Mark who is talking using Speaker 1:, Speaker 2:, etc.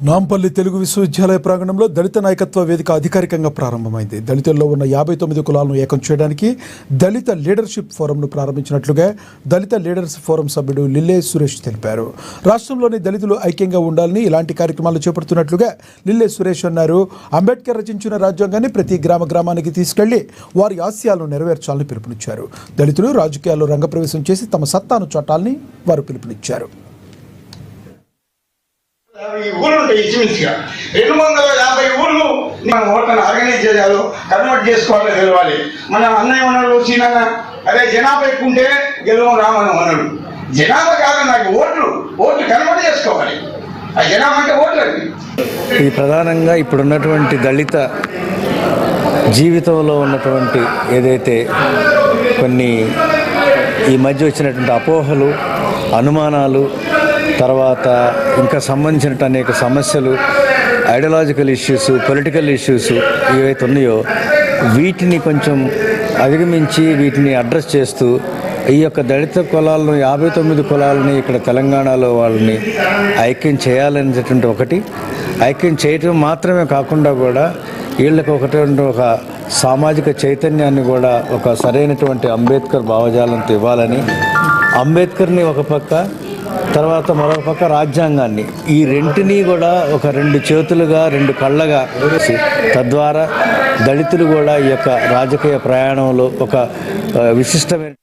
Speaker 1: నాంపల్లి తెలుగు విశ్వవిద్యాలయ ప్రాంగణంలో దళిత నాయకత్వ వేదిక అధికారికంగా ప్రారంభమైంది. దళితుల్లో ఉన్న 59 కులాలను ఏకం చేయడానికి దళిత లీడర్షిప్ ఫోరంను ప్రారంభించినట్లుగా దళిత లీడర్స్ ఫోరం సభ్యుడు లిల్లే సురేష్ తెలిపారు. రాష్ట్రంలోని దళితులు ఐక్యంగా ఉండాలని ఇలాంటి కార్యక్రమాలు చేపడుతున్నట్లుగా లిల్లే సురేష్ అన్నారు. అంబేద్కర్ రచించిన రాజ్యాంగాన్ని ప్రతి గ్రామానికి తీసుకెళ్లి వారి ఆశయాలను నెరవేర్చాలని పిలుపునిచ్చారు. దళితులు రాజకీయాల్లో రంగప్రవేశం చేసి తమ సత్తాను చాటాలని వారు పిలుపునిచ్చారు.
Speaker 2: 50 ఊళ్ళు ఉంటాయి. ఇంచుమించుగా 250 ఊళ్ళు మనం ఓట్లను ఆర్గనైజ్ చేయాలో కన్వర్ట్ చేసుకోవాలో తెలవాలి. మన అన్నయ్య వనరులు సీనన్న అదే జనాభా ఎక్కువ ఉంటే గెలవం రామన్న వనరులు జనాభా కాదు, నాకు ఓట్లు కన్వర్ట్ చేసుకోవాలి. ఆ జనాభా అంటే ఓట్లు అండి.
Speaker 3: ఇది ప్రధానంగా ఇప్పుడున్నటువంటి దళిత జీవితంలో ఉన్నటువంటి ఏదైతే కొన్ని ఈ మధ్య వచ్చినటువంటి అపోహలు, అనుమానాలు, తర్వాత ఇంకా సంబంధించిన అనేక సమస్యలు, ఐడియాలజికల్ ఇష్యూస్, పొలిటికల్ ఇష్యూస్ ఏవైతే ఉన్నాయో వీటిని కొంచెం అధిగమించి వీటిని అడ్రస్ చేస్తూ ఈ యొక్క దళిత కులాలను 59 కులాలని ఇక్కడ తెలంగాణలో వాళ్ళని ఐక్యం చేయాలనేటటువంటి ఒకటి, ఐక్యం చేయటం మాత్రమే కాకుండా కూడా వీళ్ళకి ఒక సామాజిక చైతన్యాన్ని కూడా ఒక సరైనటువంటి అంబేద్కర్ భావజాలంతో ఇవ్వాలని, అంబేద్కర్ని ఒక పక్క తర్వాత మరొక పక్క రాజ్యాంగాన్ని, ఈ రెంటినీ కూడా ఒక 2 చేతులుగా 2 కళ్ళగా తద్వారా దళితులు కూడా ఈ యొక్క రాజకీయ ప్రయాణంలో ఒక విశిష్టమైన